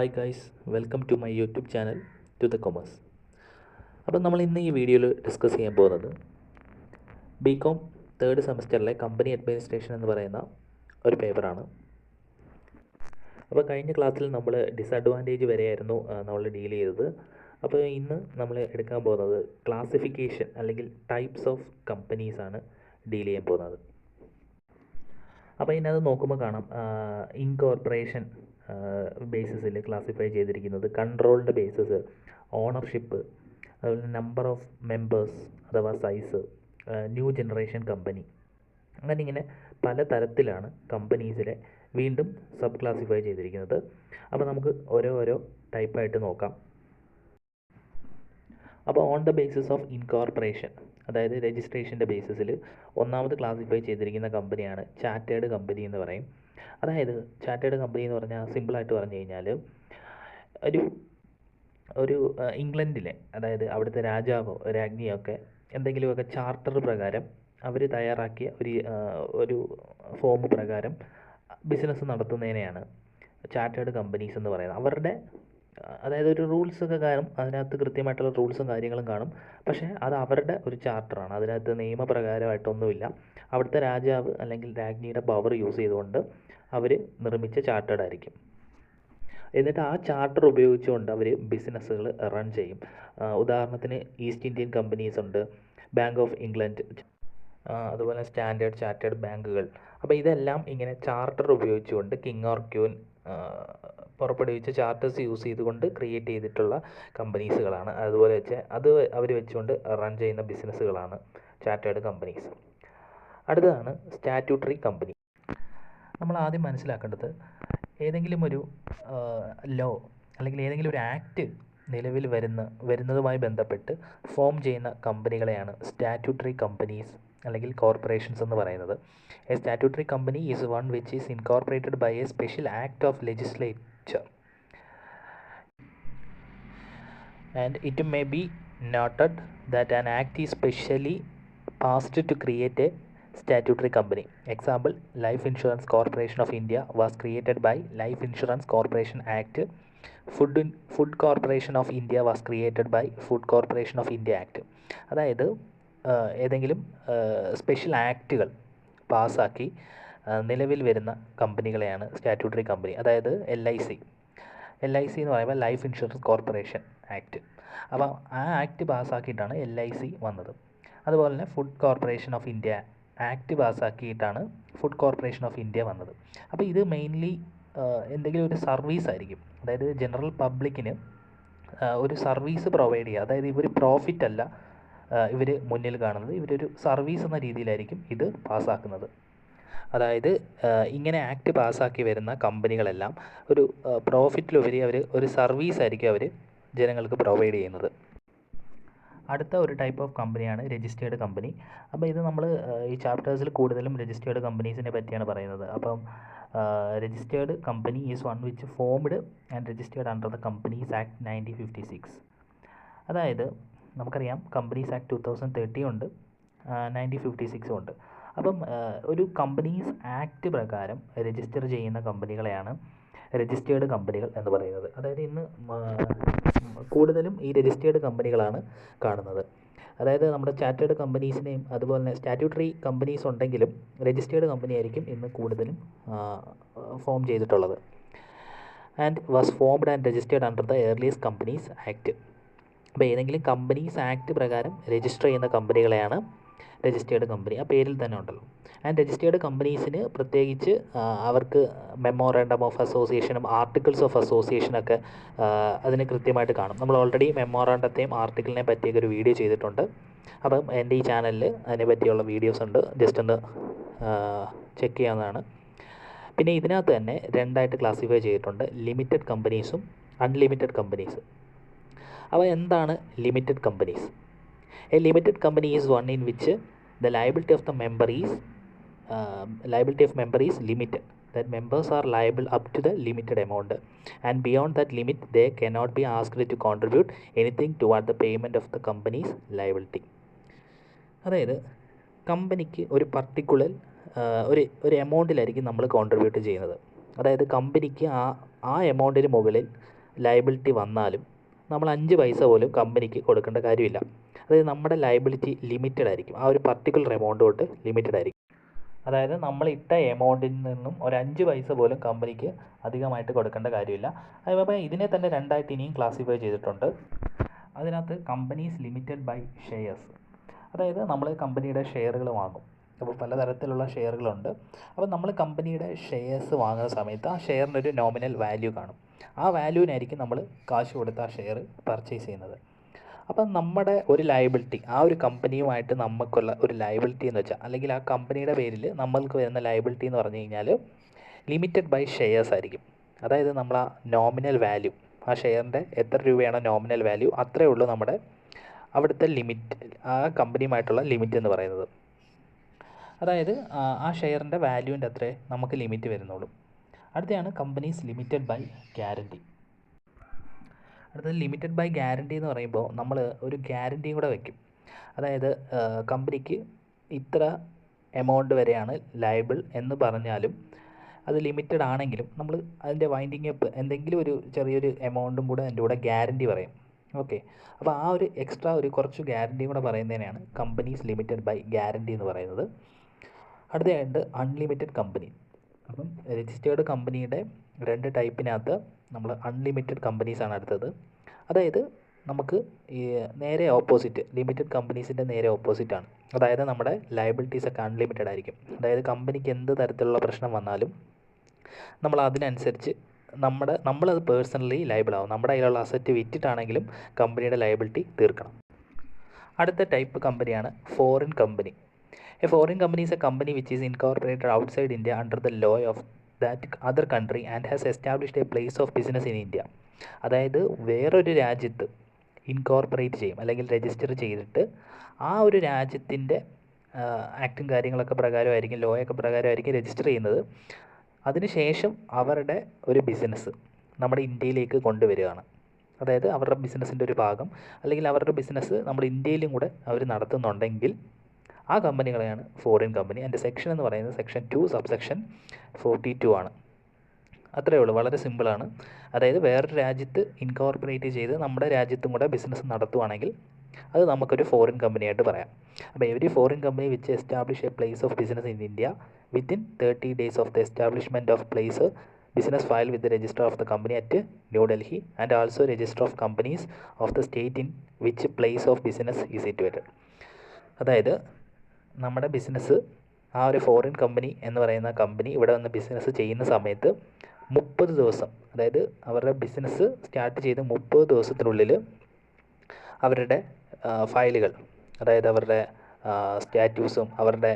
Hi guys, welcome to my YouTube channel to the commerce. അപ്പം നമ്മൾ ഇന്ന് ഈ വീഡിയോയിൽ ഡിസ്കസ് ചെയ്യാൻ പോകുന്നത് ബികോം തേർഡ് സെമസ്റ്ററിലെ കമ്പനി അഡ്മിനിസ്ട്രേഷൻ എന്ന് പറയുന്ന ഒരു പേപ്പറാണ്. അപ്പോൾ കഴിഞ്ഞ ക്ലാസ്സിൽ നമ്മൾ ഡിസഡ്വാൻറ്റേജ് വരെയായിരുന്നു നമ്മൾ ഡീൽ ചെയ്തത്. അപ്പോൾ ഇന്ന് നമ്മൾ എടുക്കാൻ പോകുന്നത് ക്ലാസിഫിക്കേഷൻ അല്ലെങ്കിൽ ടൈപ്സ് ഓഫ് കമ്പനീസാണ് ഡീൽ ചെയ്യാൻ പോകുന്നത്. അപ്പോൾ ഇതിനകത്ത് നോക്കുമ്പോൾ കാണാം ഇൻകോർപ്പറേഷൻ ബേസിസിൽ ക്ലാസിഫൈ ചെയ്തിരിക്കുന്നത്, കൺട്രോൾഡ് ബേസിസ്, ഓണർഷിപ്പ്, അതുപോലെ നമ്പർ ഓഫ് മെമ്പേഴ്സ് അഥവാ സൈസ്, ന്യൂ ജനറേഷൻ കമ്പനി, അങ്ങനെ ഇങ്ങനെ പല തരത്തിലാണ് കമ്പനീസിലെ വീണ്ടും സബ് ക്ലാസിഫൈ ചെയ്തിരിക്കുന്നത്. അപ്പോൾ നമുക്ക് ഓരോ ടൈപ്പായിട്ട് നോക്കാം. അപ്പോൾ on the basis of incorporation, അതായത് രജിസ്ട്രേഷൻ്റെ ബേസിസിൽ ഒന്നാമത് ക്ലാസിഫൈ ചെയ്തിരിക്കുന്ന കമ്പനിയാണ് ചാർട്ടേഡ് കമ്പനി എന്ന് പറയും. അതായത് ചാർട്ടേഡ് കമ്പനി എന്ന് പറഞ്ഞാൽ സിമ്പിളായിട്ട് പറഞ്ഞു കഴിഞ്ഞാൽ ഒരു ഇംഗ്ലണ്ടിലെ, അതായത് അവിടുത്തെ രാജാവോ രാജ്ഞിയോ ഒക്കെ എന്തെങ്കിലുമൊക്കെ ചാർട്ടർ പ്രകാരം അവർ തയ്യാറാക്കിയ ഒരു ഫോം പ്രകാരം ബിസിനസ് നടത്തുന്നതിനെയാണ് ചാർട്ടേഡ് കമ്പനീസ് എന്ന് പറയുന്നത്. അവരുടെ അതായത് ഒരു റൂൾസൊക്കെ കാണും, അതിനകത്ത് കൃത്യമായിട്ടുള്ള റൂൾസും കാര്യങ്ങളും കാണും. പക്ഷേ അത് അവരുടെ ഒരു ചാർട്ടറാണ്, അതിനകത്ത് നിയമപ്രകാരമായിട്ടൊന്നുമില്ല. അവിടുത്തെ രാജാവ് അല്ലെങ്കിൽ രാജ്ഞിയുടെ പവർ യൂസ് ചെയ്തുകൊണ്ട് അവർ നിർമ്മിച്ച ചാർട്ടേഡ് ആയിരിക്കും. എന്നിട്ട് ആ ചാർട്ടർ ഉപയോഗിച്ചുകൊണ്ട് അവർ ബിസിനസ്സുകൾ റൺ ചെയ്യും. ഉദാഹരണത്തിന് ഈസ്റ്റ് ഇന്ത്യൻ കമ്പനീസ് ഉണ്ട്, ബാങ്ക് ഓഫ് ഇംഗ്ലണ്ട്, അതുപോലെ സ്റ്റാൻഡേർഡ് ചാർട്ടേഡ് ബാങ്കുകൾ. അപ്പോൾ ഇതെല്ലാം ഇങ്ങനെ ചാർട്ടർ ഉപയോഗിച്ചുകൊണ്ട് കിങ് ഓർ ക്യൂൻ പുറപ്പെടുവിച്ച ചാർട്ടേഴ്സ് യൂസ് ചെയ്തുകൊണ്ട് ക്രിയേറ്റ് ചെയ്തിട്ടുള്ള കമ്പനീസുകളാണ്. അതുപോലെ അത് അവർ വെച്ചുകൊണ്ട് റൺ ചെയ്യുന്ന ബിസിനസ്സുകളാണ് ചാർട്ടേഡ് കമ്പനീസ്. അടുത്തതാണ് സ്റ്റാറ്റ്യൂട്ടറി കമ്പനി. നമ്മൾ ആദ്യം മനസ്സിലാക്കേണ്ടത്, ഏതെങ്കിലും ഒരു ലോ അല്ലെങ്കിൽ ഏതെങ്കിലും ഒരു ആക്ട് നിലവിൽ വരുന്നതുമായി ബന്ധപ്പെട്ട് ഫോം ചെയ്യുന്ന കമ്പനികളെയാണ് സ്റ്റാറ്റ്യൂട്ടറി കമ്പനീസ് അല്ലെങ്കിൽ കോർപ്പറേഷൻസ് എന്ന് പറയുന്നത്. A statutory company is one which is incorporated by a special act of legislature and it may be noted that an act is specially passed to create a statutory company. Example, Life Insurance Corporation of India was created by Life Insurance Corporation Act. Food Corporation of India was created by Food Corporation of India Act. അതായത് ഏതെങ്കിലും special ആക്റ്റുകൾ പാസ്സാക്കി നിലവിൽ വരുന്ന കമ്പനികളെയാണ് statutory company. അതായത് LIC എന്ന് പറയുമ്പോൾ life insurance corporation act. അപ്പോൾ ആ ആക്ട് പാസ്സാക്കിയിട്ടാണ് LIC വന്നത്. അതുപോലെ തന്നെ food corporation of India act പാസ്സാക്കിയിട്ടാണ് ഫുഡ് കോർപ്പറേഷൻ ഓഫ് ഇന്ത്യ വന്നത്. അപ്പോൾ ഇത് മെയിൻലി എന്തെങ്കിലും ഒരു സർവീസ് ആയിരിക്കും, അതായത് ജനറൽ പബ്ലിക്കിന് ഒരു സർവീസ് പ്രൊവൈഡ് ചെയ്യുക. അതായത് ഇവർ പ്രോഫിറ്റ് അല്ല ഇവർ മുന്നിൽ കാണുന്നത്, ഇവരൊരു സർവീസ് എന്ന രീതിയിലായിരിക്കും ഇത് പാസ്സാക്കുന്നത്. അതായത് ഇങ്ങനെ ആക്ട് പാസ്സാക്കി വരുന്ന കമ്പനികളെല്ലാം ഒരു പ്രോഫിറ്റിലുപരി അവർ ഒരു സർവീസ് ആയിരിക്കും അവർ ജനങ്ങൾക്ക് പ്രൊവൈഡ് ചെയ്യുന്നത്. അടുത്ത ഒരു ടൈപ്പ് ഓഫ് കമ്പനിയാണ് രജിസ്റ്റേർഡ് കമ്പനി. അപ്പോൾ ഇത് നമ്മൾ ഈ ചാപ്റ്റേഴ്സിൽ കൂടുതലും രജിസ്റ്റേർഡ് കമ്പനീസിനെ പറ്റിയാണ് പറയുന്നത്. അപ്പം registered company is one which formed and registered under the companies act 1956. അതായത് നമുക്കറിയാം കമ്പനീസ് ആക്ട് 2013 ഉണ്ട്, 1956 ഉണ്ട്. അപ്പം ഒരു കമ്പനീസ് ആക്ട് പ്രകാരം രജിസ്റ്റർ ചെയ്യുന്ന കമ്പനികളെയാണ് രജിസ്റ്റേർഡ് കമ്പനികൾ എന്ന് പറയുന്നത്. അതായത് ഇന്ന് കൂടുതലും ഈ രജിസ്റ്റേർഡ് കമ്പനികളാണ് കാണുന്നത്. അതായത് നമ്മുടെ ചാർട്ടേഡ് കമ്പനീസിനെയും അതുപോലെ തന്നെ സ്റ്റാറ്റ്യൂട്ടറി കമ്പനീസ് ഉണ്ടെങ്കിലും രജിസ്റ്റേർഡ് കമ്പനി ആയിരിക്കും ഇന്ന് കൂടുതലും ഫോം ചെയ്തിട്ടുള്ളത്. And was formed and registered under the earliest companies act. അപ്പോൾ ഏതെങ്കിലും കമ്പനീസ് ആക്ട് പ്രകാരം രജിസ്റ്റർ ചെയ്യുന്ന കമ്പനികളെയാണ് രജിസ്റ്റേർഡ് കമ്പനി, ആ പേരിൽ തന്നെ ഉണ്ടല്ലോ. ആൻഡ് രജിസ്റ്റേർഡ് കമ്പനീസിന് പ്രത്യേകിച്ച് അവർക്ക് മെമ്മോറാണ്ടം ഓഫ് അസോസിയേഷനും ആർട്ടിക്കിൾസ് ഓഫ് അസോസിയേഷനൊക്കെ അതിന് കൃത്യമായിട്ട് കാണും. നമ്മൾ ഓൾറെഡി മെമ്മോറാണ്ടത്തെയും ആർട്ടിക്കിളിനെ പറ്റിയൊക്കെ ഒരു വീഡിയോ ചെയ്തിട്ടുണ്ട്. അപ്പം എൻ്റെ ഈ ചാനലിൽ അതിനെ പറ്റിയുള്ള വീഡിയോസ് ഉണ്ട്, ജസ്റ്റ് ഒന്ന് ചെക്ക് ചെയ്യാവുന്നതാണ്. പിന്നെ ഇതിനകത്ത് തന്നെ രണ്ടായിട്ട് ക്ലാസിഫൈ ചെയ്തിട്ടുണ്ട്, ലിമിറ്റഡ് കമ്പനീസും അൺലിമിറ്റഡ് കമ്പനീസും. അപ്പോൾ എന്താണ് limited companies? A limited company is one in which the liability of member is limited. That members are liable up to the limited amount, and beyond that limit they cannot be asked to contribute anything toward the payment of the company's liability. അതായത് കമ്പനിക്ക് ഒരു particular ഒരു എമൗണ്ടിലായിരിക്കും നമ്മൾ contribute ചെയ്യുന്നത്. അതായത് കമ്പനിക്ക് ആ എമൗണ്ടിന് മുകളിൽ ലയബിലിറ്റി വന്നാലും നമ്മൾ 5 പൈസ പോലും കമ്പനിക്ക് കൊടുക്കേണ്ട കാര്യമില്ല. അതായത് നമ്മുടെ ലയബിലിറ്റി ലിമിറ്റഡ് ആയിരിക്കും, ആ ഒരു പർട്ടിക്കുലർ എമൗണ്ട് തൊട്ട് ലിമിറ്റഡ് ആയിരിക്കും. അതായത് നമ്മൾ ഇട്ട എമൗണ്ടിൽ നിന്നും ഒരു 5 പൈസ പോലും കമ്പനിക്ക് അധികമായിട്ട് കൊടുക്കേണ്ട കാര്യമില്ല. അതുപോലെ ഇതിനെ തന്നെ രണ്ടായിട്ട് ഇനിയും ക്ലാസിഫൈ ചെയ്തിട്ടുണ്ട്. അതിനകത്ത് കമ്പനീസ് ലിമിറ്റഡ് ബൈ ഷെയർസ്, അതായത് നമ്മൾ കമ്പനിയുടെ ഷെയറുകൾ വാങ്ങും. അപ്പോൾ പലതരത്തിലുള്ള ഷെയറുകളുണ്ട്. അപ്പോൾ നമ്മൾ കമ്പനിയുടെ ഷെയർസ് വാങ്ങുന്ന സമയത്ത് ആ ഷെയറിന് ഒരു നോമിനൽ വാല്യൂ കാണും. ആ വാല്യൂവിനായിരിക്കും നമ്മൾ കാശ് കൊടുത്ത് ആ ഷെയർ പർച്ചേസ് ചെയ്യുന്നത്. അപ്പം നമ്മുടെ ഒരു ലയബിലിറ്റി, ആ ഒരു കമ്പനിയുമായിട്ട് നമുക്കുള്ള ഒരു ലയബിലിറ്റി എന്ന് വെച്ചാൽ, അല്ലെങ്കിൽ ആ കമ്പനിയുടെ പേരിൽ നമ്മൾക്ക് വരുന്ന ലയബിലിറ്റി എന്ന് പറഞ്ഞു കഴിഞ്ഞാൽ ലിമിറ്റഡ് ബൈ ഷെയർസ് ആയിരിക്കും. അതായത് നമ്മൾ ആ നോമിനൽ വാല്യൂ, ആ ഷെയറിൻ്റെ എത്ര രൂപയാണോ നോമിനൽ വാല്യൂ, അത്രയേ ഉള്ളൂ നമ്മുടെ അവിടുത്തെ ലിമിറ്റ്, ആ കമ്പനിയുമായിട്ടുള്ള ലിമിറ്റ് എന്ന് പറയുന്നത്. അതായത് ആ ഷെയറിൻ്റെ വാല്യൂവിൻ്റെ അത്രേ നമുക്ക് ലിമിറ്റ് വരുന്നുള്ളൂ. അടുത്തതാണ് കമ്പനീസ് ലിമിറ്റഡ് ബൈ ഗ്യാരണ്ടി. അടുത്തത് ലിമിറ്റഡ് ബൈ ഗ്യാരണ്ടി എന്ന് പറയുമ്പോൾ നമ്മൾ ഒരു ഗ്യാരണ്ടിയും കൂടെ വയ്ക്കും. അതായത് കമ്പനിക്ക് ഇത്ര എമൗണ്ട് വരെയാണ് ലയബിൾ എന്ന് പറഞ്ഞാലും അത് ലിമിറ്റഡ് ആണെങ്കിലും നമ്മൾ അതിൻ്റെ വൈൻഡിങ് അപ്പ് എന്തെങ്കിലും ഒരു ചെറിയൊരു എമൗണ്ടും കൂടെ അതിൻ്റെ കൂടെ ഗ്യാരണ്ടി പറയും. ഓക്കെ, അപ്പോൾ ആ ഒരു എക്സ്ട്രാ ഒരു കുറച്ച് ഗ്യാരണ്ടിയും കൂടെ പറയുന്നതിനാണ് കമ്പനീസ് ലിമിറ്റഡ് ബൈ ഗ്യാരണ്ടി എന്ന് പറയുന്നത്. അടുത്തതായിട്ട് അൺലിമിറ്റഡ് കമ്പനി. അപ്പം രജിസ്റ്റേർഡ് കമ്പനിയുടെ 2 ടൈപ്പിനകത്ത് നമ്മൾ അൺലിമിറ്റഡ് കമ്പനീസാണ് അടുത്തത്. അതായത് നമുക്ക് ഈ നേരെ ഓപ്പോസിറ്റ്, ലിമിറ്റഡ് കമ്പനീസിൻ്റെ നേരെ ഓപ്പോസിറ്റാണ്. അതായത് നമ്മുടെ ലയബിലിറ്റീസ് ഒക്കെ അൺലിമിറ്റഡ് ആയിരിക്കും. അതായത് കമ്പനിക്ക് എന്ത് തരത്തിലുള്ള പ്രശ്നം വന്നാലും നമ്മൾ അതിനനുസരിച്ച് നമ്മളത് പേഴ്സണലി ലയബിൾ ആവും. നമ്മുടെ കയ്യിലുള്ള അസറ്റ് വിറ്റിട്ടാണെങ്കിലും കമ്പനിയുടെ ലയബിലിറ്റി തീർക്കണം. അടുത്ത ടൈപ്പ് കമ്പനിയാണ് foreign company. A foreign company is A company which is incorporated outside India under the law of that other country and has established A place of business in India. അതായത് വേറൊരു രാജ്യത്ത് incorporate ചെയ്യും, അല്ലെങ്കിൽ register ചെയ്തിട്ട് ആ ഒരു രാജ്യത്തിൻ്റെ ആക്റ്റും കാര്യങ്ങളൊക്കെ പ്രകാരമായിരിക്കും, ലോയൊക്കെ പ്രകാരമായിരിക്കും രജിസ്റ്റർ ചെയ്യുന്നത്. അതിനുശേഷം അവരുടെ ഒരു ബിസിനസ് നമ്മുടെ ഇന്ത്യയിലേക്ക് കൊണ്ടുവരികയാണ്. അതായത് അവരുടെ ബിസിനസ്സിൻ്റെ ഒരു ഭാഗം, അല്ലെങ്കിൽ അവരുടെ ബിസിനസ് നമ്മുടെ ഇന്ത്യയിലും കൂടെ അവർ നടത്തുന്നുണ്ടെങ്കിൽ ആ കമ്പനികളെയാണ് ഫോറിൻ കമ്പനി. അതിൻ്റെ സെക്ഷൻ എന്ന് പറയുന്നത് സെക്ഷൻ 2 സബ്സെക്ഷൻ 42 ആണ്. അത്രയേ ഉള്ളൂ, വളരെ സിമ്പിളാണ്. അതായത് വേറൊരു രാജ്യത്ത് ഇൻകോർപ്പറേറ്റ് ചെയ്ത് നമ്മുടെ രാജ്യത്തും കൂടെ ബിസിനസ് നടത്തുവാണെങ്കിൽ അത് നമുക്കൊരു ഫോറിൻ കമ്പനിയായിട്ട് പറയാം. അപ്പോൾ every foreign company which establish A place of business in India within 30 days of the establishment of place business file with register of the company at New Delhi and also register of companies of the state in which place of business is situated. അതായത് നമ്മുടെ business, ആ ഒരു foreign company എന്ന് പറയുന്ന company ഇവിടെ വന്ന് business ചെയ്യുന്ന സമയത്ത് 30 ദിവസം, അതായത് അവരുടെ ബിസിനസ് സ്റ്റാർട്ട് ചെയ്ത് 30 ദിവസത്തിനുള്ളിൽ അവരുടെ ഫയലുകൾ, അതായത് അവരുടെ സ്റ്റാറ്റ്യൂസും അവരുടെ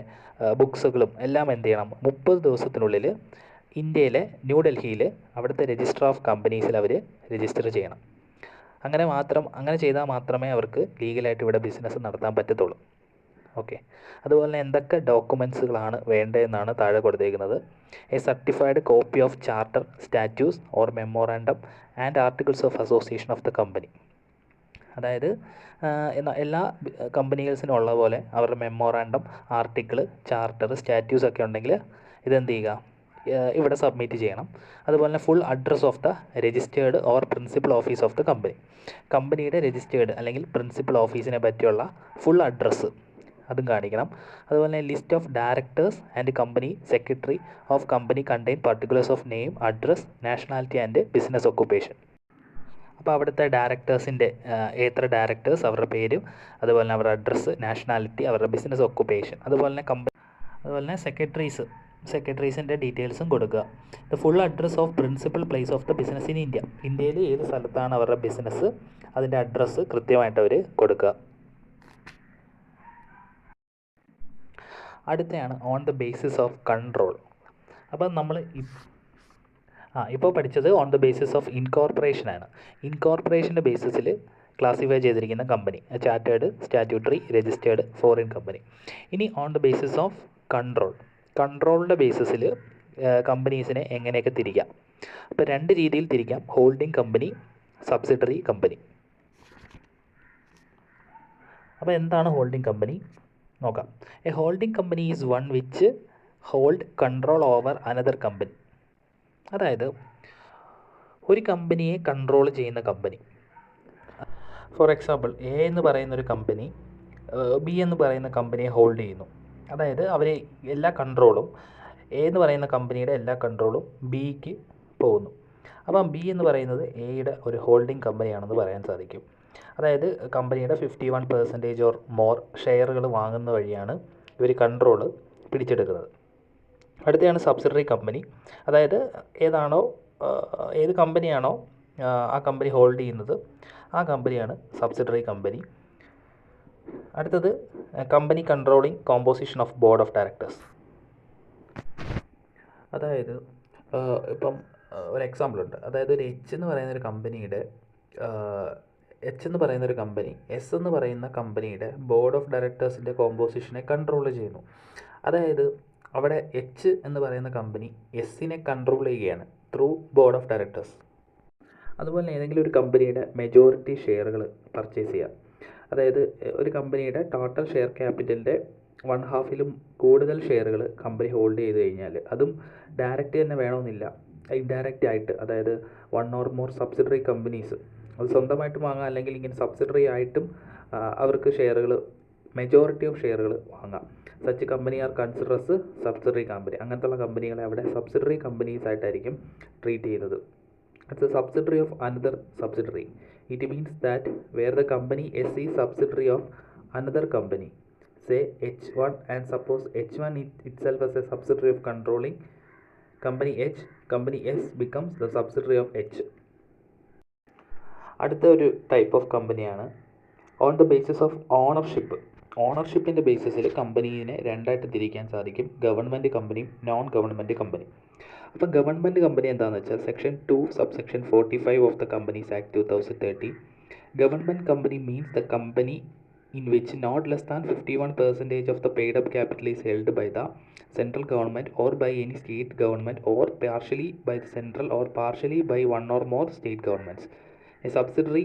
ബുക്സുകളും എല്ലാം എന്ത് ചെയ്യണം, 30 ദിവസത്തിനുള്ളിൽ ഇന്ത്യയിലെ ന്യൂഡൽഹിയിൽ അവിടുത്തെ രജിസ്റ്റർ ഓഫ് കമ്പനീസിൽ അവർ രജിസ്റ്റർ ചെയ്യണം. അങ്ങനെ ചെയ്താൽ മാത്രമേ അവർക്ക് ലീഗലായിട്ട് ഇവിടെ ബിസിനസ് നടത്താൻ പറ്റത്തുള്ളൂ. ഓക്കെ, അതുപോലെ തന്നെ എന്തൊക്കെ ഡോക്യുമെൻറ്റ്സുകളാണ് വേണ്ടതെന്നാണ് താഴെ കൊടുത്തേക്കുന്നത്. A certified copy of charter, statues or memorandum and articles of association of the company. അതായത് എല്ലാ കമ്പനീസിനും ഉള്ള പോലെ അവരുടെ മെമ്മോറാണ്ടം, ആർട്ടിക്കിൾ, ചാർട്ടർ, സ്റ്റാറ്റ്യൂസ് ഒക്കെ ഉണ്ടെങ്കിൽ ഇതെന്ത് ചെയ്യുക, ഇവിടെ സബ്മിറ്റ് ചെയ്യണം. അതുപോലെ തന്നെ full address of the registered or principal office of the company. കമ്പനിയുടെ രജിസ്റ്റേർഡ് അല്ലെങ്കിൽ പ്രിൻസിപ്പൽ ഓഫീസിനെ പറ്റിയുള്ള ഫുൾ അഡ്രസ്സ് അതും കാണിക്കണം. അതുപോലെ തന്നെ list of directors and company secretary of company contain particulars of name, address, nationality and business occupation. അപ്പോൾ അവിടുത്തെ ഡയറക്ടേഴ്സിൻ്റെ എത്ര ഡയറക്ടേഴ്സ്, അവരുടെ പേരും, അതുപോലെ തന്നെ അവരുടെ അഡ്രസ്സ്, നാഷണാലിറ്റി, അവരുടെ ബിസിനസ് ഒക്കുപ്പേഷൻ, അതുപോലെ തന്നെ സെക്രട്ടറീസിൻ്റെ ഡീറ്റെയിൽസും കൊടുക്കുക. The full address of principal place of the business in India. ഇന്ത്യയിൽ ഏത് സ്ഥലത്താണ് അവരുടെ ബിസിനസ്, അതിൻ്റെ അഡ്രസ്സ് കൃത്യമായിട്ട് അവർ കൊടുക്കുക. അടുത്തയാണ് on the basis of control. അപ്പം നമ്മൾ ഇപ്പോൾ പഠിച്ചത് ഓൺ ദ ബേസിസ് ഓഫ് ഇൻകോർപ്പറേഷനാണ്. ഇൻകോർപ്പറേഷൻ്റെ ബേസിസിൽ ക്ലാസിഫൈ ചെയ്തിരിക്കുന്ന company chartered, statutory, registered, foreign company. ഇനി ഓൺ ദ ബേസിസ് ഓഫ് കൺട്രോളിൻ്റെ ബേസിസിൽ കമ്പനീസിനെ എങ്ങനെയൊക്കെ തിരിക്കാം. അപ്പോൾ 2 രീതിയിൽ തിരിക്കാം: ഹോൾഡിംഗ് കമ്പനി, സബ്സിഡറി കമ്പനി. അപ്പോൾ എന്താണ് ഹോൾഡിംഗ് കമ്പനി നോക്കാം. A holding company is one which hold control over another company. അതായത് ഒരു കമ്പനിയെ കൺട്രോൾ ചെയ്യുന്ന കമ്പനി. ഫോർ എക്സാമ്പിൾ, എ എന്ന് പറയുന്ന ഒരു കമ്പനി ബി എന്ന് പറയുന്ന കമ്പനിയെ ഹോൾഡ് ചെയ്യുന്നു. അതായത് അവർ എല്ലാ കൺട്രോളും, എ എന്ന് പറയുന്ന കമ്പനിയുടെ എല്ലാ കൺട്രോളും ബിക്ക് പോകുന്നു. അപ്പം ബി എന്ന് പറയുന്നത് എയുടെ ഒരു ഹോൾഡിംഗ് കമ്പനിയാണെന്ന് പറയാൻ സാധിക്കും. അതായത് കമ്പനിയുടെ 51% ഓർ മോർ ഷെയറുകൾ വാങ്ങുന്ന വഴിയാണ് ഇവർ കൺട്രോൾ പിടിച്ചെടുക്കുന്നത്. അടുത്തതാണ് സബ്സിഡറി കമ്പനി. അതായത് ഏത് കമ്പനിയാണോ ആ കമ്പനി ഹോൾഡ് ചെയ്യുന്നത്, ആ കമ്പനിയാണ് സബ്സിഡറി കമ്പനി. അടുത്തത് company controlling composition of board of directors. അതായത് ഇപ്പം ഒരു എക്സാമ്പിൾ ഉണ്ട്. അതായത് ഒരു എച്ച് എന്ന് പറയുന്ന ഒരു കമ്പനിയുടെ എച്ച് എന്ന് പറയുന്ന ഒരു കമ്പനി എസ് എന്ന് പറയുന്ന കമ്പനിയുടെ ബോർഡ് ഓഫ് ഡയറക്ടേഴ്സിൻ്റെ കോമ്പോസിഷനെ കൺട്രോൾ ചെയ്യുന്നു. അതായത് അവിടെ എച്ച് എന്ന് പറയുന്ന കമ്പനി എസ്സിനെ കൺട്രോൾ ചെയ്യുകയാണ് ത്രൂ ബോർഡ് ഓഫ് ഡയറക്ടേഴ്സ്. അതുപോലെ ഏതെങ്കിലും ഒരു കമ്പനിയുടെ മെജോറിറ്റി ഷെയറുകൾ പർച്ചേസ് ചെയ്യുക. അതായത് ഒരു കമ്പനിയുടെ ടോട്ടൽ ഷെയർ ക്യാപിറ്റലിൻ്റെ 1/2 കൂടുതൽ ഷെയറുകൾ കമ്പനി ഹോൾഡ് ചെയ്ത് കഴിഞ്ഞാൽ, അതും ഡയറക്റ്റ് തന്നെ വേണമെന്നില്ല, ഇൻഡയറക്റ്റ് ആയിട്ട്, അതായത് 1 or more സബ്സിഡറി കമ്പനീസ് അത് സ്വന്തമായിട്ട് വാങ്ങാം, അല്ലെങ്കിൽ ഇങ്ങനെ സബ്സിഡറി ആയിട്ടും അവർക്ക് ഷെയറുകൾ, മെജോറിറ്റി ഓഫ് ഷെയറുകൾ വാങ്ങാം. Such company are consider as subsidiary company. അങ്ങനത്തുള്ള കമ്പനികളെ അവിടെ സബ്സിഡറി കമ്പനീസ് ആയിട്ടായിരിക്കും ട്രീറ്റ് ചെയ്യുന്നത്. It's a subsidiary of another subsidiary. It means that where the company S is subsidiary of another company, say H1, and suppose H1 itself as a subsidiary of controlling company H, company S becomes the subsidiary of H. അടുത്ത ഒരു type of കമ്പനിയാണ് on the basis of ownership. ഓണർഷിപ്പിൻ്റെ ബേസിസിൽ കമ്പനീനെ രണ്ടായിട്ട് തിരിക്കാൻ സാധിക്കും, government കമ്പനിയും നോൺ ഗവൺമെൻറ് കമ്പനി. അപ്പം ഗവൺമെൻറ് കമ്പനി എന്താണെന്ന് വെച്ചാൽ section 2 subsection 45 of the companies act 2013. Government company means the company in which not less than 51% of the paid up capital is held by the central government or by any state government, or partially by the central or partially by one or more state governments. A subsidiary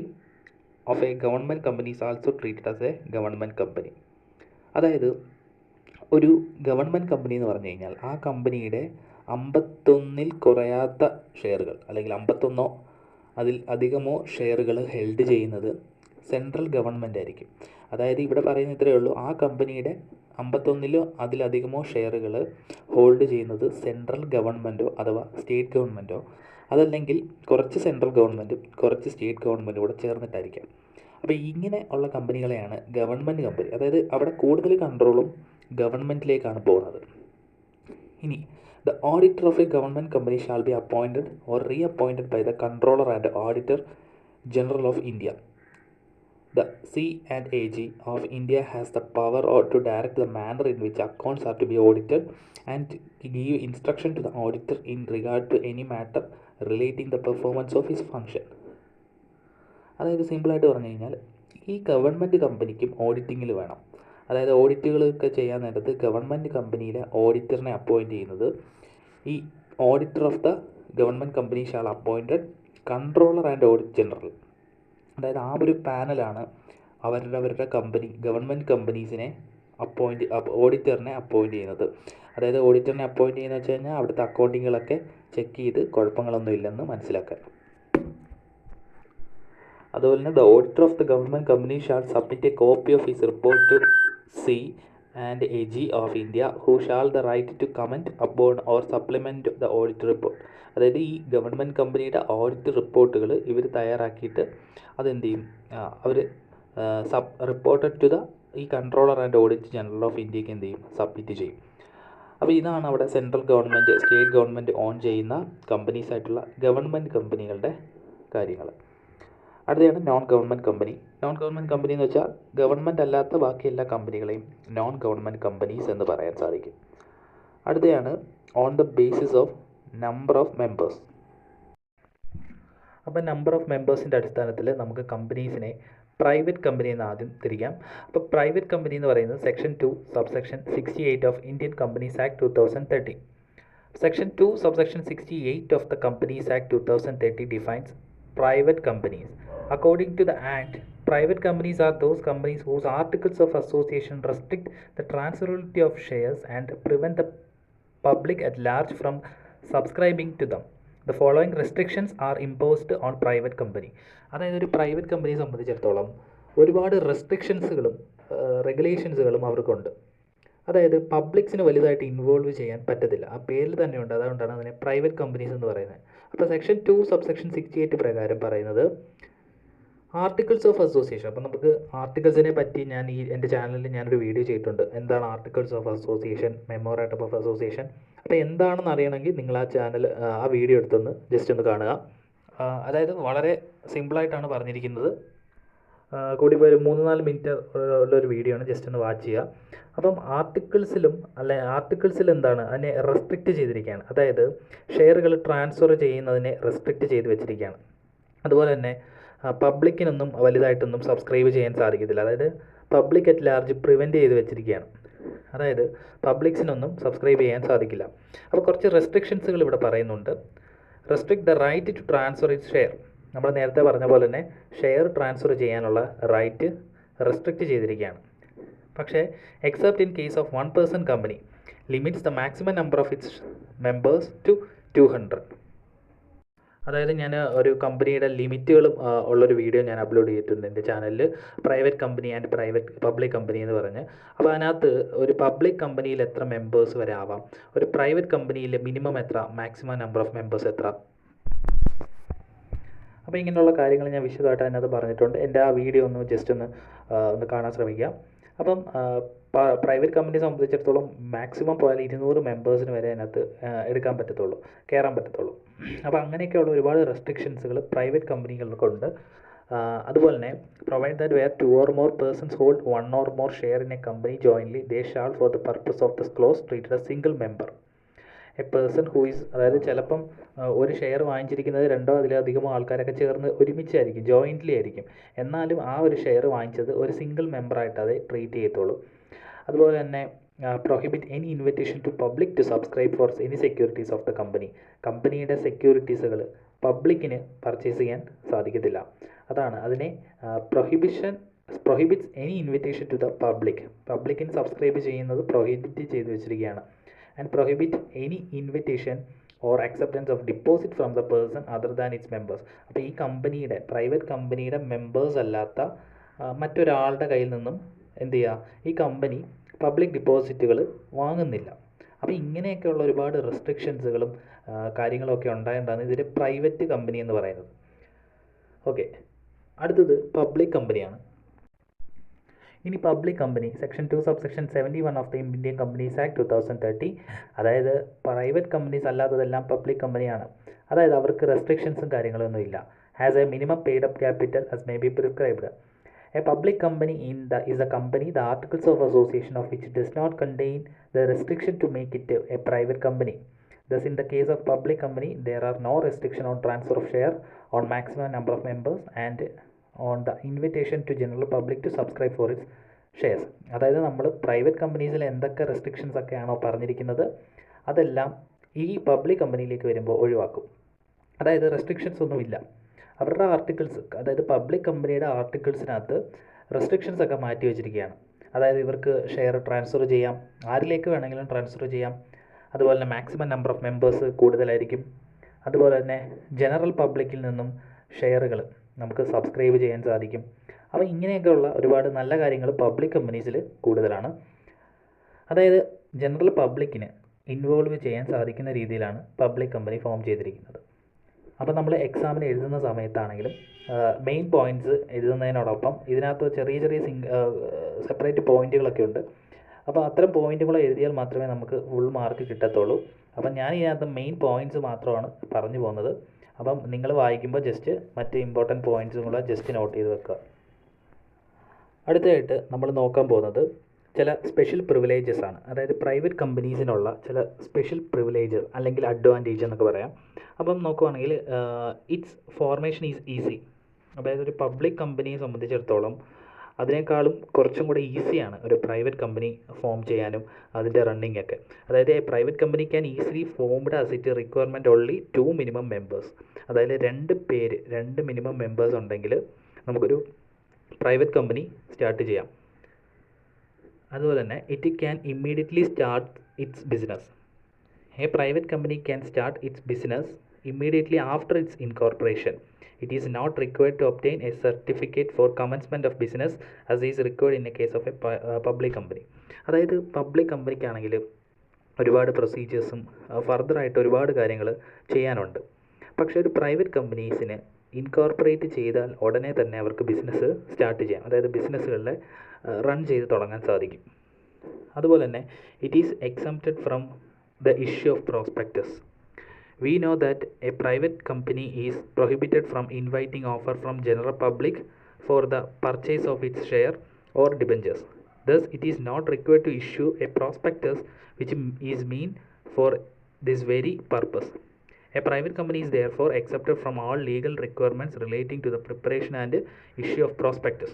of a government company is also treated as a government company. അതായത് ഒരു government company എന്ന് പറഞ്ഞു കഴിഞ്ഞാൽ ആ കമ്പനിയുടെ 51 കുറയാത്ത ഷെയറുകൾ, അല്ലെങ്കിൽ 51 അതിൽ അധികമോ ഷെയറുകൾ ഹെൽഡ് ചെയ്യുന്നത് സെൻട്രൽ ഗവൺമെൻറ് ആയിരിക്കും. അതായത് ഇവിടെ പറയുന്ന ഇത്രയേ ഉള്ളൂ, ആ കമ്പനിയുടെ 51 അതിലധികമോ ഷെയറുകൾ ഹോൾഡ് ചെയ്യുന്നത് സെൻട്രൽ ഗവൺമെൻറ്റോ അഥവാ സ്റ്റേറ്റ് ഗവൺമെൻറ്റോ, അതല്ലെങ്കിൽ കുറച്ച് സെൻട്രൽ ഗവൺമെൻറ്റും കുറച്ച് സ്റ്റേറ്റ് ഗവൺമെൻറ്റും കൂടെ ചേർന്നിട്ടായിരിക്കാം. അപ്പോൾ ഇങ്ങനെ ഉള്ള കമ്പനികളെയാണ് ഗവൺമെൻറ് കമ്പനി. അതായത് അവിടെ കൂടുതൽ കൺട്രോളും ഗവൺമെൻറ്റിലേക്കാണ് പോകുന്നത്. ഇനി the auditor of a government company shall be appointed or reappointed by the controller and auditor general of India. The C&AG of India has the power to direct the manner in which accounts are to be audited and give instruction to the auditor in regard to any matter relating the performance of his function. അതായത് സിമ്പിളായിട്ട് പറഞ്ഞു കഴിഞ്ഞാൽ ഈ government കമ്പനിക്കും ഓഡിറ്റിങ്ങിൽ വേണം. അതായത് ഓഡിറ്റുകളൊക്കെ ചെയ്യാൻ നേരത്ത് ഗവൺമെൻറ് കമ്പനിയിലെ ഓഡിറ്ററിനെ അപ്പോയിൻറ്റ് ചെയ്യുന്നത് ഈ auditor of the government company shall appointed controller and audit general. അതായത് ആ ഒരു പാനലാണ് അവരുടെ കമ്പനി, ഗവൺമെൻറ് കമ്പനീസിനെ ഓഡിറ്ററിനെ അപ്പോയിൻറ്റ് ചെയ്യുന്നത്. അതായത് ഓഡിറ്ററിനെ അപ്പോയിൻറ്റ് ചെയ്യുന്നത് വെച്ച് കഴിഞ്ഞാൽ അവിടുത്തെ അക്കൗണ്ടിങ്ങുകളൊക്കെ ചെക്ക് ചെയ്ത് കുഴപ്പങ്ങളൊന്നും ഇല്ലെന്ന് മനസ്സിലാക്കാൻ. അതുപോലെ തന്നെ the auditor of the government company shall submit a copy of his report to C&AG of India, who shall the right to comment upon or supplement the audit report. അതായത് ഈ ഗവൺമെൻറ് കമ്പനിയുടെ audit റിപ്പോർട്ടുകൾ ഇവർ തയ്യാറാക്കിയിട്ട് അതെന്ത് ചെയ്യും, അവർ reported to the ഈ controller and audit general of ഇന്ത്യക്ക് എന്ത് ചെയ്യും, സബ്മിറ്റ് ചെയ്യും. അപ്പോൾ ഇതാണ് അവിടെ central government, state government on ചെയ്യുന്ന കമ്പനീസ് ആയിട്ടുള്ള ഗവൺമെൻറ് കമ്പനികളുടെ കാര്യങ്ങൾ. അടുത്തതാണ് non government company. Non government company എന്ന് വെച്ചാൽ ഗവൺമെൻറ് അല്ലാത്ത ബാക്കി എല്ലാ കമ്പനികളെയും നോൺ ഗവൺമെൻറ് കമ്പനീസ് എന്ന് പറയാൻ സാധിക്കും. അടുത്തതാണ് on the basis of number of members. അപ്പോൾ നമ്പർ ഓഫ് മെമ്പേഴ്സിൻ്റെ അടിസ്ഥാനത്തിൽ നമുക്ക് കമ്പനീസിനെ പ്രൈവറ്റ് കമ്പനി എന്ന് ആദ്യം തിരിക്കാം. അപ്പോൾ പ്രൈവറ്റ് കമ്പനി എന്ന് പറയുന്നത് section 2 subsection 68 of Indian companies act 2013. Section 2 subsection 68 of the companies act 2013 defines private companies. According to the act, private companies are those companies whose articles of association restrict the transferability of shares and prevent the public at large from subscribing to them. The following restrictions are imposed on private company. അതായത് ഒരു private കമ്പനിയെ സംബന്ധിച്ചിടത്തോളം ഒരുപാട് റെസ്ട്രിക്ഷൻസുകളും റെഗുലേഷൻസുകളും അവർക്കുണ്ട്. അതായത് പബ്ലിക്സിന് വലുതായിട്ട് involve ചെയ്യാൻ പറ്റത്തില്ല. ആ പേരിൽ തന്നെയുണ്ട്, അതുകൊണ്ടാണ് അതിനെ പ്രൈവറ്റ് കമ്പനീസ് എന്ന് പറയുന്നത്. അപ്പോൾ സെക്ഷൻ 2 സബ്സെക്ഷൻ 68 പ്രകാരം പറയുന്നത് ആർട്ടിക്കിൾസ് ഓഫ് അസോസിയേഷൻ. അപ്പോൾ നമുക്ക് ആർട്ടിക്കിൾസിനെ പറ്റി ഞാൻ എൻ്റെ ചാനലിൽ ഞാനൊരു വീഡിയോ ചെയ്തിട്ടുണ്ട്. എന്താണ് articles of association, memorandum of association. അപ്പോൾ എന്താണെന്ന് അറിയണമെങ്കിൽ നിങ്ങൾ ആ വീഡിയോ എടുത്തൊന്ന് ജസ്റ്റ് ഒന്ന് കാണുക. അതായത് വളരെ സിമ്പിളായിട്ടാണ് പറഞ്ഞിരിക്കുന്നത്. കൂടിപ്പോയി ഒരു 3-4 മിനിറ്റ് ഉള്ളൊരു വീഡിയോ ആണ്, ജസ്റ്റ് ഒന്ന് വാച്ച് ചെയ്യുക. അപ്പം ആർട്ടിക്കിൾസിൽ എന്താണ്, അതിനെ റെസ്ട്രിക്റ്റ് ചെയ്തിരിക്കുകയാണ്. അതായത് ഷെയറുകൾ ട്രാൻസ്ഫർ ചെയ്യുന്നതിനെ റെസ്ട്രിക്റ്റ് ചെയ്ത് വെച്ചിരിക്കുകയാണ്. അതുപോലെ തന്നെ പബ്ലിക്കിനൊന്നും വലുതായിട്ടൊന്നും സബ്സ്ക്രൈബ് ചെയ്യാൻ സാധിക്കത്തില്ല. അതായത് പബ്ലിക് അറ്റ് ലാർജ് പ്രിവെൻറ്റ് ചെയ്ത് വെച്ചിരിക്കുകയാണ്. അതായത് പബ്ലിക്സിനൊന്നും സബ്സ്ക്രൈബ് ചെയ്യാൻ സാധിക്കില്ല. അപ്പോൾ കുറച്ച് റെസ്ട്രിക്ഷൻസുകൾ ഇവിടെ പറയുന്നുണ്ട്. Restrict the right to transfer it share. നമ്മൾ നേരത്തെ പറഞ്ഞ പോലെ തന്നെ ഷെയർ ട്രാൻസ്ഫർ ചെയ്യാനുള്ള റൈറ്റ് റെസ്ട്രിക്റ്റ് ചെയ്തിരിക്കുകയാണ്. പക്ഷേ except in case of 1 person company limits the maximum number of its members to 200. അതായത് ഞാൻ ഒരു കമ്പനിയുടെ ലിമിറ്റുകളും ഉള്ളൊരു വീഡിയോ ഞാൻ അപ്ലോഡ് ചെയ്തിട്ടുണ്ട് എൻ്റെ ചാനലിൽ, private company and public company എന്ന് പറഞ്ഞ്. അപ്പോൾ അതിനകത്ത് ഒരു പബ്ലിക് കമ്പനിയിൽ എത്ര മെമ്പേഴ്സ് വരെ ആവാം, ഒരു പ്രൈവറ്റ് കമ്പനിയിൽ മിനിമം എത്ര, മാക്സിമം നമ്പർ ഓഫ് മെമ്പേഴ്സ് എത്ര, അപ്പോൾ ഇങ്ങനെയുള്ള കാര്യങ്ങൾ ഞാൻ വിശദമായിട്ട് അതിനകത്ത് പറഞ്ഞിട്ടുണ്ട്. എൻ്റെ ആ വീഡിയോ ഒന്ന് ജസ്റ്റ് ഒന്ന് കാണാൻ ശ്രമിക്കുക. അപ്പം പ്രൈവറ്റ് കമ്പനിയെ സംബന്ധിച്ചിടത്തോളം മാക്സിമം പോയാൽ 200 മെമ്പേഴ്സിന് വരെ അതിനകത്ത് കയറാൻ പറ്റത്തുള്ളൂ. അപ്പോൾ അങ്ങനെയൊക്കെയുള്ള ഒരുപാട് റെസ്ട്രിക്ഷൻസുകൾ പ്രൈവറ്റ് കമ്പനികൾക്കുണ്ട്. അതുപോലെ തന്നെ provide that where 2 or more persons hold 1 or more share in a company jointly, they shall for the purpose of this clause treated as single member. A person who is, അതായത് ചിലപ്പം ഒരു share വാങ്ങിച്ചിരിക്കുന്നത് 2 അതിലധികമോ ആൾക്കാരൊക്കെ ചേർന്ന് ഒരുമിച്ചായിരിക്കും, jointly ആയിരിക്കും. എന്നാലും ആ ഒരു ഷെയർ വാങ്ങിച്ചത് ഒരു സിംഗിൾ മെമ്പറായിട്ട് അത് ട്രീറ്റ് ചെയ്യത്തുള്ളൂ. അതുപോലെ തന്നെ prohibit any invitation to public to subscribe for any securities of the company. കമ്പനിയുടെ സെക്യൂരിറ്റീസുകൾ പബ്ലിക്കിന് പർച്ചേസ് ചെയ്യാൻ സാധിക്കത്തില്ല. അതാണ് അതിനെ prohibits any invitation to the പബ്ലിക്കിന് സബ്സ്ക്രൈബ് ചെയ്യുന്നത് പ്രൊഹിബിറ്റ് ചെയ്ത് വെച്ചിരിക്കുകയാണ്. And prohibit any invitation or acceptance of deposit from the person other than its members. അപ്പോൾ ഈ പ്രൈവറ്റ് കമ്പനിയുടെ മെമ്പേഴ്സ് അല്ലാത്ത മറ്റൊരാളുടെ കയ്യിൽ നിന്നും എന്ത് ചെയ്യുക, ഈ കമ്പനി പബ്ലിക് ഡിപ്പോസിറ്റുകൾ വാങ്ങുന്നില്ല. അപ്പോൾ ഇങ്ങനെയൊക്കെയുള്ള ഒരുപാട് റെസ്ട്രിക്ഷൻസുകളും കാര്യങ്ങളൊക്കെ ഉണ്ടായതുകൊണ്ടാണ് ഇതിൽ പ്രൈവറ്റ് കമ്പനി എന്ന് പറയുന്നത്. ഓക്കെ, അടുത്തത് പബ്ലിക് കമ്പനിയാണ്. ഇനി public company section 2 subsection 71 of the Indian companies act 2030. അതായത് പ്രൈവറ്റ് കമ്പനീസ് അല്ലാത്തതെല്ലാം പബ്ലിക് കമ്പനിയാണ്. അതായത് അവർക്ക് റെസ്ട്രിക്ഷൻസും കാര്യങ്ങളൊന്നും ഇല്ല. Has A minimum paid up capital as may be prescribed. A public company is a company, the articles of association of which does not contain the restriction to make it a private company. Thus, in the case of public company, there are no restriction on transfer of share, on maximum number of members, and on the invitation to general public to subscribe for its shares. അതായത് നമ്മൾ private കമ്പനീസിൽ എന്തൊക്കെ restrictions ഒക്കെയാണോ പറഞ്ഞിരിക്കുന്നത് അതെല്ലാം ഈ public കമ്പനിയിലേക്ക് വരുമ്പോൾ ഒഴിവാക്കും. അതായത് റെസ്ട്രിക്ഷൻസ് ഒന്നുമില്ല. അവരുടെ ആർട്ടിക്കിൾസ്, അതായത് പബ്ലിക് കമ്പനിയുടെ ആർട്ടിക്കിൾസിനകത്ത് റെസ്ട്രിക്ഷൻസ് ഒക്കെ മാറ്റി വെച്ചിരിക്കുകയാണ്. അതായത് ഇവർക്ക് ഷെയർ ട്രാൻസ്ഫർ ചെയ്യാം, ആരിലേക്ക് വേണമെങ്കിലും ട്രാൻസ്ഫർ ചെയ്യാം. അതുപോലെ തന്നെ മാക്സിമം നമ്പർ ഓഫ് മെമ്പേഴ്സ് കൂടുതലായിരിക്കും. അതുപോലെ തന്നെ ജനറൽ പബ്ലിക്കിൽ നിന്നും ഷെയറുകൾ നമുക്ക് സബ്സ്ക്രൈബ് ചെയ്യാൻ സാധിക്കും. അപ്പോൾ ഇങ്ങനെയൊക്കെയുള്ള ഒരുപാട് നല്ല കാര്യങ്ങൾ പബ്ലിക് കമ്പനീസിൽ കൂടുതലാണ്. അതായത് ജനറൽ പബ്ലിക്കിന് ഇൻവോൾവ് ചെയ്യാൻ സാധിക്കുന്ന രീതിയിലാണ് പബ്ലിക് കമ്പനി ഫോം ചെയ്തിരിക്കുന്നത്. അപ്പോൾ നമ്മൾ എക്സാമിന് എഴുതുന്ന സമയത്താണെങ്കിലും മെയിൻ പോയിൻറ്റ്സ് എഴുതുന്നതിനോടൊപ്പം ഇതിനകത്ത് ചെറിയ സെപ്പറേറ്റ് പോയിൻറ്റുകളൊക്കെ ഉണ്ട്. അപ്പോൾ അത്തരം പോയിൻറ്റുകൾ എഴുതിയാൽ മാത്രമേ നമുക്ക് ഫുൾ മാർക്ക് കിട്ടത്തുള്ളൂ. അപ്പം ഞാൻ ഇതിനകത്ത് മെയിൻ പോയിൻറ്റ്സ് മാത്രമാണ് പറഞ്ഞു പോകുന്നത്. അപ്പം നിങ്ങൾ വായിക്കുമ്പോൾ ജസ്റ്റ് മറ്റ് ഇമ്പോർട്ടൻറ്റ് പോയിൻറ്റ്സും കൂടെ ജസ്റ്റ് നോട്ട് ചെയ്ത് വെക്കുക. അടുത്തതായിട്ട് നമ്മൾ നോക്കാൻ പോകുന്നത് ചില സ്പെഷ്യൽ പ്രിവിലേജസ് ആണ്. അതായത് പ്രൈവറ്റ് കമ്പനീസിനുള്ള ചില സ്പെഷ്യൽ പ്രിവിലേജസ് അല്ലെങ്കിൽ അഡ്വാൻറ്റേജ് എന്നൊക്കെ പറയാം. അപ്പം നോക്കുവാണെങ്കിൽ ഇറ്റ്സ് ഫോർമേഷൻ ഈസ് ഈസി. അതായത് ഒരു പബ്ലിക് കമ്പനിയെ സംബന്ധിച്ചിടത്തോളം അതിനേക്കാളും കുറച്ചും കൂടെ ഈസിയാണ് ഒരു പ്രൈവറ്റ് കമ്പനി ഫോം ചെയ്യാനും അതിൻ്റെ റണ്ണിങ് ഒക്കെ. അതായത് A private company can easily formed as it requirement only 2 minimum members. അതായത് 2 മിനിമം മെമ്പേഴ്സ് ഉണ്ടെങ്കിൽ നമുക്കൊരു പ്രൈവറ്റ് കമ്പനി സ്റ്റാർട്ട് ചെയ്യാം. അതുപോലെ തന്നെ it can immediately start it's business. A private company can start it's business immediately after its incorporation. It is not required to obtain a certificate for commencement of business as is required in a case of a public company. അതായത് public കമ്പനിക്കാണെങ്കിൽ ഒരുപാട് പ്രൊസീജിയേഴ്സും ഫർദറായിട്ട് ഒരുപാട് കാര്യങ്ങൾ ചെയ്യാനുണ്ട്. പക്ഷേ ഒരു private കമ്പനീസിന് incorporate ചെയ്താൽ ഉടനെ തന്നെ അവർക്ക് ബിസിനസ് സ്റ്റാർട്ട് ചെയ്യാം, അതായത് ബിസിനസ്സുകളിൽ റൺ ചെയ്ത് തുടങ്ങാൻ സാധിക്കും. അതുപോലെ തന്നെ it is exempted from the issue of prospectus. We know that a private company is prohibited from inviting offer from general public for the purchase of its share or debentures. Thus, it is not required to issue a prospectus which is meant for this very purpose. A private company is therefore exempted from all legal requirements relating to the preparation and issue of prospectus.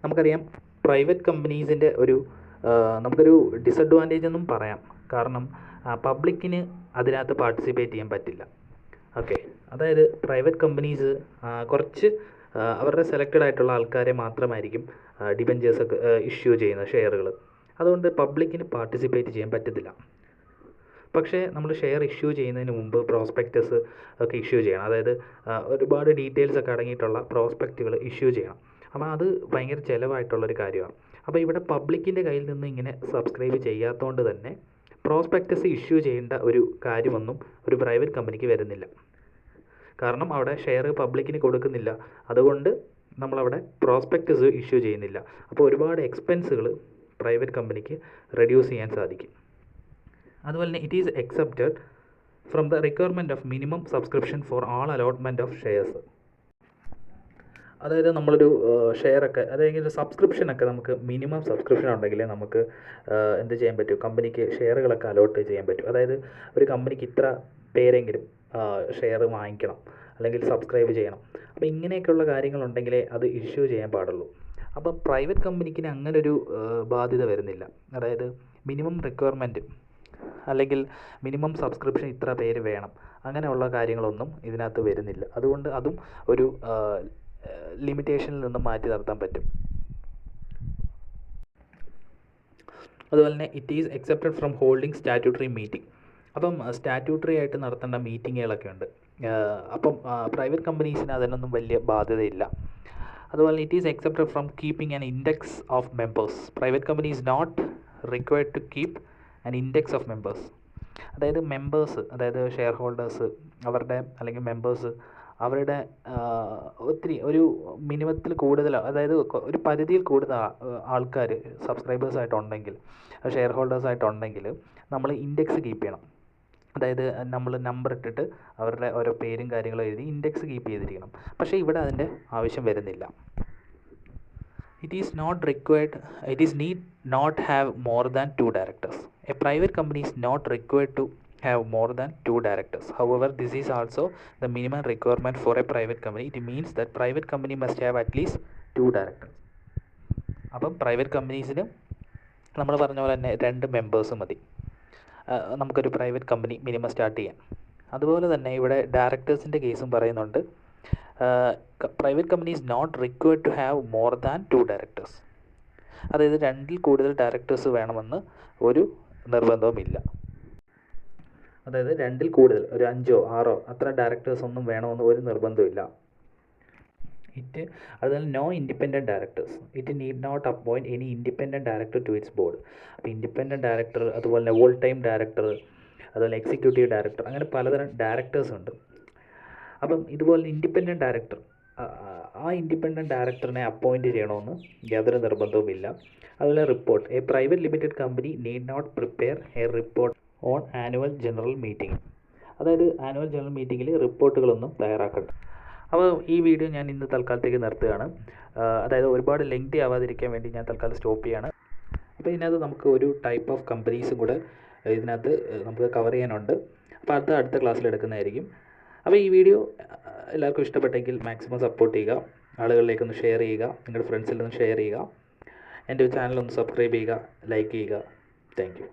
നമുക്കറിയാം private കമ്പനീസിൻ്റെ നമുക്കൊരു disadvantage എന്നും പറയാം. കാരണം പബ്ലിക്കിന് അതിനകത്ത് participate ചെയ്യാൻ പറ്റില്ല. Okay, അതായത് പ്രൈവറ്റ് കമ്പനീസ് കുറച്ച് അവരുടെ സെലക്റ്റഡ് ആയിട്ടുള്ള ആൾക്കാരെ മാത്രമായിരിക്കും ഡിബഞ്ചേഴ്സൊക്കെ ഇഷ്യൂ ചെയ്യുന്ന ഷെയറുകൾ. അതുകൊണ്ട് പബ്ലിക്കിന് പാർട്ടിസിപ്പേറ്റ് ചെയ്യാൻ പറ്റത്തില്ല. പക്ഷേ നമ്മൾ ഷെയർ ഇഷ്യൂ ചെയ്യുന്നതിന് മുമ്പ് പ്രോസ്പെക്ടസ് ഒക്കെ ഇഷ്യൂ ചെയ്യണം. അതായത് ഒരുപാട് ഡീറ്റെയിൽസ് ഒക്കെ അടങ്ങിയിട്ടുള്ള പ്രോസ്പെക്റ്റുകൾ ഇഷ്യൂ ചെയ്യണം. അപ്പോൾ അത് ഭയങ്കര ചിലവായിട്ടുള്ളൊരു കാര്യമാണ്. അപ്പോൾ ഇവിടെ പബ്ലിക്കിൻ്റെ കയ്യിൽ നിന്ന് ഇങ്ങനെ സബ്സ്ക്രൈബ് ചെയ്യാത്തതുകൊണ്ട് തന്നെ പ്രോസ്പെക്ടസ് ഇഷ്യൂ ചെയ്യേണ്ട ഒരു കാര്യമൊന്നും ഒരു പ്രൈവറ്റ് കമ്പനിക്ക് വരുന്നില്ല. കാരണം അവിടെ ഷെയർ പബ്ലിക്കിന് കൊടുക്കുന്നില്ല, അതുകൊണ്ട് നമ്മളവിടെ പ്രോസ്പെക്ടസ് ഇഷ്യൂ ചെയ്യുന്നില്ല. അപ്പോൾ ഒരുപാട് എക്സ്പെൻസുകൾ പ്രൈവറ്റ് കമ്പനിക്ക് റെഡ്യൂസ് ചെയ്യാൻ സാധിക്കും. അതുപോലെ തന്നെ it is excepted from the requirement of minimum subscription four all allotment of shares. അതായത് നമ്മളൊരു ഷെയറൊക്കെ അതായത് സബ്സ്ക്രിപ്ഷനൊക്കെ നമുക്ക് മിനിമം സബ്സ്ക്രിപ്ഷൻ ഉണ്ടെങ്കിൽ നമുക്ക് എന്ത് ചെയ്യാൻ പറ്റും, കമ്പനിക്ക് ഷെയറുകളൊക്കെ അലോട്ട് ചെയ്യാൻ പറ്റും. അതായത് ഒരു കമ്പനിക്ക് ഇത്ര പേരെങ്കിലും ഷെയർ വാങ്ങിക്കണം അല്ലെങ്കിൽ സബ്സ്ക്രൈബ് ചെയ്യണം. അപ്പോൾ ഇങ്ങനെയൊക്കെയുള്ള കാര്യങ്ങളുണ്ടെങ്കിലേ അത് ഇഷ്യൂ ചെയ്യാൻ പാടുള്ളൂ. അപ്പം പ്രൈവറ്റ് കമ്പനിക്ക് അങ്ങനെ ഒരു ബാധ്യത വരുന്നില്ല. അതായത് മിനിമം റിക്വയർമെൻറ്റ് അല്ലെങ്കിൽ മിനിമം സബ്സ്ക്രിപ്ഷൻ ഇത്ര പേര് വേണം, അങ്ങനെയുള്ള കാര്യങ്ങളൊന്നും ഇതിനകത്ത് വരുന്നില്ല. അതുകൊണ്ട് അതും ഒരു ലിമിറ്റേഷനിൽ നിന്ന് മാറ്റി നിർത്താൻ പറ്റും. അതുപോലെ തന്നെ it is excepted from holding statutory meeting. അപ്പം സ്റ്റാറ്റ്യൂട്ടറി ആയിട്ട് നടത്തേണ്ട മീറ്റിങ്ങുകളൊക്കെ ഉണ്ട്. അപ്പം പ്രൈവറ്റ് കമ്പനീസിന് അതിനൊന്നും വലിയ ബാധ്യതയില്ല. അതുപോലെ it is excepted from keeping an index of members. Private company is not required to keep an index of members. അതായത് മെമ്പേഴ്സ്, അതായത് ഷെയർ ഹോൾഡേഴ്സ് അവരുടെ അല്ലെങ്കിൽ മെമ്പേഴ്സ് അവരുടെ ഒത്തിരി ഒരു മിനിമത്തിൽ കൂടുതൽ, അതായത് ഒരു പരിധിയിൽ കൂടുതൽ ആൾക്കാർ സബ്സ്ക്രൈബേഴ്സായിട്ടുണ്ടെങ്കിൽ, ഷെയർ ഹോൾഡേഴ്സായിട്ടുണ്ടെങ്കിൽ നമ്മൾ ഇൻഡെക്സ് കീപ്പ് ചെയ്യണം. അതായത് നമ്മൾ നമ്പർ ഇട്ടിട്ട് അവരുടെ ഓരോ പേരും കാര്യങ്ങളും എഴുതി ഇൻഡെക്സ് കീപ്പ് ചെയ്തിരിക്കണം. പക്ഷേ ഇവിടെ അതിൻ്റെ ആവശ്യം വരുന്നില്ല. It is need not have more than 2 directors. A private company is not required to have more than 2 directors. However, this is also the minimum requirement for a private company. It means that private company must have at least 2 directors. അപ്പം private കമ്പനീസിന് നമ്മൾ പറഞ്ഞ പോലെ തന്നെ 2 members മതി നമുക്കൊരു private company minimum start ചെയ്യാം. അതുപോലെ തന്നെ ഇവിടെ ഡയറക്ടേഴ്സിൻ്റെ കേസും പറയുന്നുണ്ട്. Private company is not required to have more than 2 directors. അതായത് 2-ൽ കൂടുതൽ ഡയറക്ടേഴ്സ് വേണമെന്ന് ഒരു നിർബന്ധവുമില്ല. അതായത് 2-ൽ കൂടുതൽ ഒരു 5-ഓ 6-ഓ അത്ര ഡയറക്ടേഴ്സ് ഒന്നും വേണമെന്ന് ഒരു നിർബന്ധമില്ല. അതുപോലെ no independent directors. It need not appoint any independent director to its board. അപ്പോൾ ഇൻഡിപെൻഡൻറ്റ് ഡയറക്ടർ, അതുപോലെ തന്നെ ഓൾ ടൈം ഡയറക്ടർ, അതുപോലെ എക്സിക്യൂട്ടീവ് ഡയറക്ടർ, അങ്ങനെ പലതരം ഡയറക്ടേഴ്സ് ഉണ്ട്. അപ്പം ഇതുപോലെ ഇൻഡിപെൻഡൻറ്റ് ഡയറക്ടർ, ആ ഇൻഡിപെൻഡൻറ്റ് ഡയറക്ടറിനെ അപ്പോയിൻറ്റ് ചെയ്യണമെന്ന് യാതൊരു നിർബന്ധവുമില്ല. അതുപോലെ report. A private limited company need not prepare a report on annual general meeting. അതായത് ആനുവൽ ജനറൽ മീറ്റിങ്ങിൽ റിപ്പോർട്ടുകളൊന്നും തയ്യാറാക്കണ്ട. അപ്പോൾ ഈ വീഡിയോ ഞാൻ ഇന്ന് തൽക്കാലത്തേക്ക് നിർത്തുകയാണ്. അതായത് ഒരുപാട് ലെങ്തി ആവാതിരിക്കാൻ വേണ്ടി ഞാൻ തൽക്കാലം സ്റ്റോപ്പ് ചെയ്യുകയാണ്. അപ്പോൾ ഇതിനകത്ത് നമുക്ക് ഒരു ടൈപ്പ് ഓഫ് കമ്പനീസും കൂടെ ഇതിനകത്ത് നമുക്ക് കവർ ചെയ്യാനുണ്ട്. അപ്പോൾ അടുത്ത ക്ലാസ്സിൽ എടുക്കുന്നതായിരിക്കും. അപ്പോൾ ഈ വീഡിയോ എല്ലാവർക്കും ഇഷ്ടപ്പെട്ടെങ്കിൽ മാക്സിമം സപ്പോർട്ട് ചെയ്യുക, ആളുകളിലേക്കൊന്ന് ഷെയർ ചെയ്യുക, നിങ്ങളുടെ ഫ്രണ്ട്സിലൊന്ന് ഷെയർ ചെയ്യുക, എൻ്റെ ചാനലൊന്ന് സബ്സ്ക്രൈബ് ചെയ്യുക, ലൈക്ക് ചെയ്യുക. Thank you.